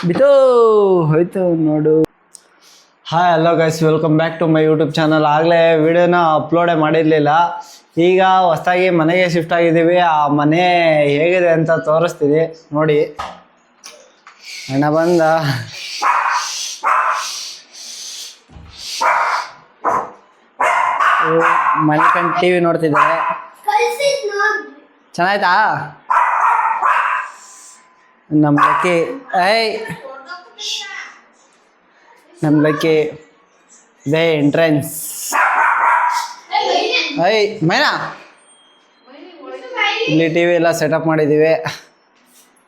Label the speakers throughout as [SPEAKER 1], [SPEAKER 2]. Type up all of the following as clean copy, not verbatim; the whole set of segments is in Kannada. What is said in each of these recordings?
[SPEAKER 1] ಬಿತ್ತು ಹೋಯ್ತು ನೋಡು. Hi hello guys, welcome back to my YouTube channel. ಆಗಲೇ ವಿಡಿಯೋನ ಅಪ್ಲೋಡೇ ಮಾಡಿರಲಿಲ್ಲ. ಈಗ ಹೊಸದಾಗಿ ಮನೆಗೆ ಶಿಫ್ಟ್ ಆಗಿದ್ದೀವಿ. ಆ ಮನೆ ಹೇಗಿದೆ ಅಂತ ತೋರಿಸ್ತೀನಿ ನೋಡಿ. ಅಣ್ಣ ಬಂದ. ಮನೆ ಕಂಡು ಟಿ ವಿ ನೋಡ್ತಿದ್ದಾರೆ. ಚೆನ್ನಾಯ್ತಾ? ನಮ್ಮ ಲಕ್ಕಿ ನಮ್ಮ ಲಕ್ಕಿ ಇದೇ ಎಂಟ್ರೆನ್ಸ್. ಮೈನಾ ಇಲ್ಲಿ ಟಿ ವಿ ಎಲ್ಲ ಸೆಟಪ್ ಮಾಡಿದ್ದೀವಿ.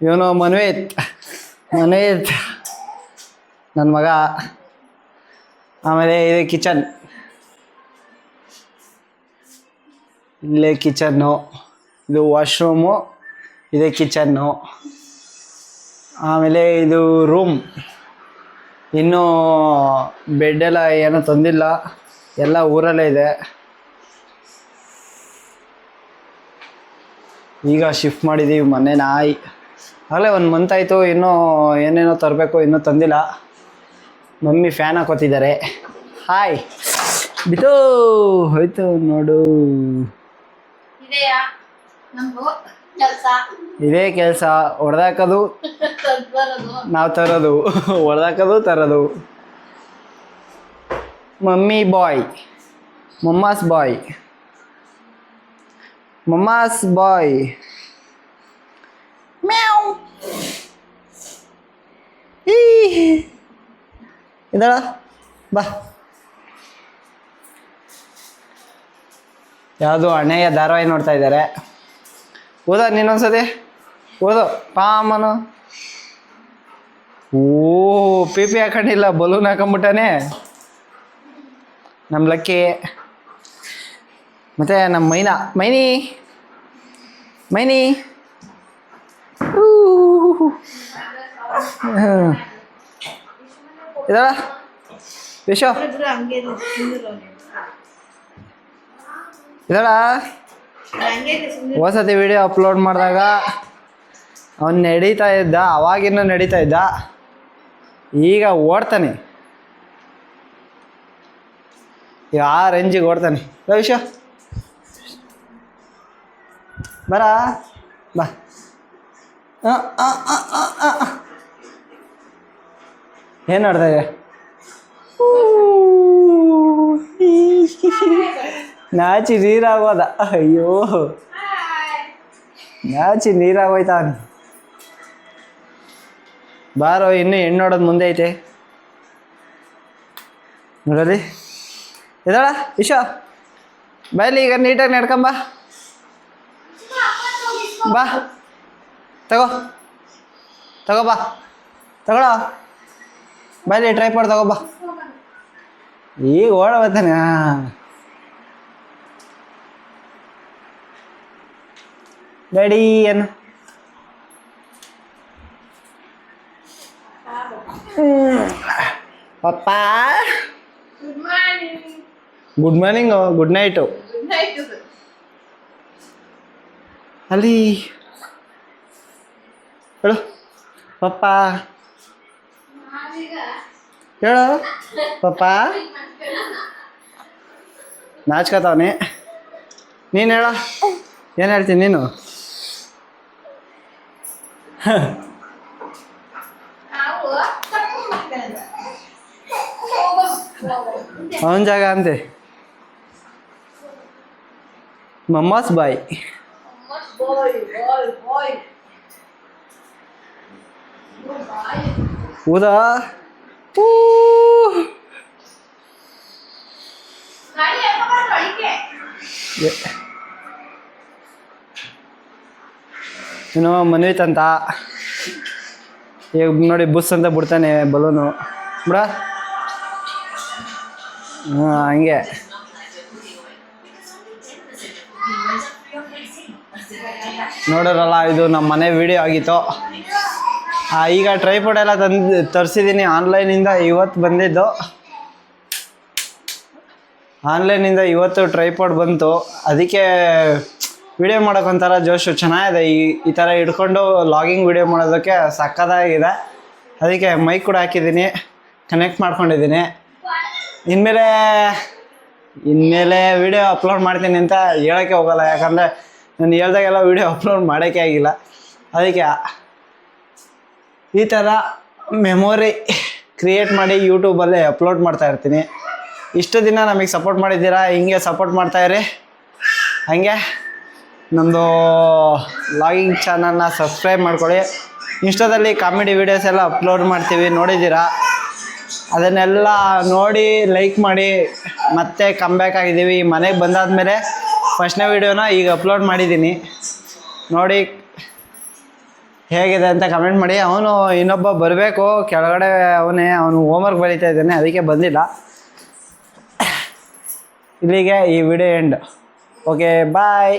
[SPEAKER 1] ಇವನು ಮನ್ವಿತ್ ನನ್ನ ಮಗ. ಆಮೇಲೆ ಇದೆ ಕಿಚನ್, ಇಲ್ಲೇ ಕಿಚನ್ನು, ಇದು ವಾಶ್ರೂಮು, ಇದೆ ಕಿಚನ್ನು. ಆಮೇಲೆ ಇದು ರೂಮ್. ಇನ್ನೂ ಬೆಡ್ಡೆಲ್ಲ ಏನೂ ತಂದಿಲ್ಲ, ಎಲ್ಲ ಊರಲ್ಲೇ ಇದೆ. ಈಗ ಶಿಫ್ಟ್ ಮಾಡಿದ್ದೀವಿ ಮನೆನ. ಆಗಲೇ 1 ಮಂತ್ ಆಯಿತು. ಇನ್ನೂ ಏನೇನೋ ತರಬೇಕು, ಇನ್ನೂ ತಂದಿಲ್ಲ. Mummy fan ಹಾಕೋತಿದ್ದಾರೆ. ಹಾಯ್ ಬಿತ್ತು ಹೋಯ್ತು ನೋಡು. ಇದೇ ಕೆಲಸ, ಹೊಡೆದಾಕೋದು ನಾವು ತರೋದು, ಹೊಡೆದಾಕೋದು ತರೋದು. ಮಮ್ಮಿ ಬಾಯ್, ಮಮ್ಮಾಸ್ ಬಾಯ್, ಮಮ್ಮಾಸ್ ಬಾಯ್. ಮ್ಯಾವ್ ಇದಳ ಬಾ. ಯಾವುದು ಅಣ್ಣಯ್ಯ ಧಾರಾವಾಹಿ ನೋಡ್ತಾ ಇದ್ದಾರೆ. ಓದ ನೀನೊಂದ್ಸತಿ ಓದು ಪಾಮನು. ಓ ಪಿ ಹಾಕೊಂಡಿಲ್ಲ, ಬಲೂನ್ ಹಾಕೊಂಬಿಟ್ಟಾನೆ ನಮ್ಮ ಲಕ್ಕಿ. ಮತ್ತು ನಮ್ಮ ಮೈನಿ ಇದಳ ವಿಶ್ವ ಇದಳ. ಹೊಸತಿ ವಿಡಿಯೋ ಅಪ್ಲೋಡ್ ಮಾಡಿದಾಗ ಅವನು ನಡೀತಾ ಇದ್ದ, ಅವಾಗಿನ್ನೂ ನಡೀತಾ ಇದ್ದ. ಈಗ ಓಡ್ತಾನೆ, ಈಗ ಆ ರೇಂಜಿಗೆ ಓಡ್ತಾನೆ. ವಿಷ ಬರ ಬಾ. ಏನು ನೋಡ್ತಾ ಇದೆ? ನಾಚಿ ನೀರಾಗೋದ. ಅಯ್ಯೋ ನಾಚಿ ನೀರಾಗೋಯ್ತಾ. ಬಾರೋ, ಇನ್ನೂ ಹೆಣ್ಣು ನೋಡೋದು ಮುಂದೆ ಐತೆ ನೋಡಲಿ. ಇದಳ ವಿಶ್ವ ಬಾಯ್ಲಿ, ಈಗ ನೀಟಾಗಿ ನಡ್ಕೊಂಬ ಬಾ. ತಗೋ ಬಾ, ತಗೊಳ್ಳೋ ಬಾಯ್ಲಿ, ಟ್ರೈಪಾಡ್ ತಗೋ ಬಾ. ಈಗ ಓಡ ಬರ್ತಾನೆ. ರೆಡಿ ಏನು? ಪಪ್ಪ ಗುಡ್ ಮಾರ್ನಿಂಗ್, ಗುಡ್ ನೈಟು. ಅಲ್ಲಿ ಹೇಳು ಪಪ್ಪ, ಹೇಳು ಪಪ್ಪ. ನಾಚ್ಕತಾವನೆ. ನೀನು ಹೇಳ, ಏನು ಹೇಳ್ತೀನಿ ನೀನು? ಅವನ ಜಾಗ ಅಂತೆ. ಮಮ್ಮಾಸ್ ಬಾಯ್. ಊದಾ ಏನೋ ಮನ್ವಿತಂತ. ಈಗ ನೋಡಿ ಬುಸ್ ಅಂತ ಬಿಡ್ತಾನೆ ಬಲೂನು ಬಿಡ. ಹಂಗೆ ನೋಡಿರಲ್ಲ, ಇದು ನಮ್ಮ ಮನೆ ವಿಡಿಯೋ ಆಗಿತ್ತು. ಈಗ ಟ್ರೈಪಾಡ್ ಎಲ್ಲ ತರಿಸಿದ್ದೀನಿ ಆನ್ಲೈನಿಂದ. ಇವತ್ತು ಬಂದಿದ್ದು ಆನ್ಲೈನಿಂದ, ಇವತ್ತು ಟ್ರೈಪಾಡ್ ಬಂತು. ಅದಕ್ಕೆ ವಿಡಿಯೋ ಮಾಡೋಕ್ಕೊಂಥರ ಜೋಶು ಚೆನ್ನಾಗಿದೆ. ಈ ಥರ ಹಿಡ್ಕೊಂಡು ಲಾಗಿಂಗ್ ವಿಡಿಯೋ ಮಾಡೋದಕ್ಕೆ ಸಕ್ಕತ್ತಾಗಿದೆ. ಅದಕ್ಕೆ ಮೈಕ್ ಕೂಡ ಹಾಕಿದ್ದೀನಿ, ಕನೆಕ್ಟ್ ಮಾಡ್ಕೊಂಡಿದ್ದೀನಿ. ಇನ್ಮೇಲೆ ವಿಡಿಯೋ ಅಪ್ಲೋಡ್ ಮಾಡ್ತೀನಿ ಅಂತ ಹೇಳೋಕ್ಕೆ ಹೋಗಲ್ಲ, ಯಾಕಂದರೆ ನಾನು ಹೇಳ್ದಾಗೆಲ್ಲ ವಿಡಿಯೋ ಅಪ್ಲೋಡ್ ಮಾಡೋಕ್ಕೆ ಆಗಿಲ್ಲ. ಅದಕ್ಕೆ ಈ ಥರ ಮೆಮೊರಿ ಕ್ರಿಯೇಟ್ ಮಾಡಿ ಯೂಟ್ಯೂಬಲ್ಲಿ ಅಪ್ಲೋಡ್ ಮಾಡ್ತಾಯಿರ್ತೀನಿ. ಇಷ್ಟು ದಿನ ನಮಗೆ ಸಪೋರ್ಟ್ ಮಾಡಿದ್ದೀರಾ, ಹಿಂಗೆ ಸಪೋರ್ಟ್ ಮಾಡ್ತಾಯಿರಿ. ಹಾಗೆ ನಮ್ಮದು ವ್ಲಾಗಿಂಗ್ ಚಾನಲ್ನ ಸಬ್ಸ್ಕ್ರೈಬ್ ಮಾಡ್ಕೊಳ್ಳಿ. ಇನ್ಸ್ಟಾದಲ್ಲಿ ಕಾಮಿಡಿ ವೀಡಿಯೋಸ್ ಎಲ್ಲ ಅಪ್ಲೋಡ್ ಮಾಡ್ತೀವಿ, ನೋಡಿದ್ದೀರಾ. ಅದನ್ನೆಲ್ಲ ನೋಡಿ ಲೈಕ್ ಮಾಡಿ. ಮತ್ತೆ ಕಮ್ಬ್ಯಾಕ್ ಆಗಿದ್ದೀವಿ. ಮನೆಗೆ ಬಂದಾದಮೇಲೆ ಫಸ್ಟ್ನೇ ವೀಡಿಯೋನ ಈಗ ಅಪ್ಲೋಡ್ ಮಾಡಿದ್ದೀನಿ. ನೋಡಿ ಹೇಗಿದೆ ಅಂತ ಕಮೆಂಟ್ ಮಾಡಿ. ಅವನು ಇನ್ನೊಬ್ಬ ಬರಬೇಕು ಕೆಳಗಡೆ, ಅವನು ಹೋಮ್ವರ್ಕ್ ಬರೀತಾ ಇದ್ದಾನೆ, ಅದಕ್ಕೆ ಬಂದಿಲ್ಲ. ಇಲ್ಲಿಗೆ ಈ ವಿಡಿಯೋ ಎಂಡ್. Okay bye.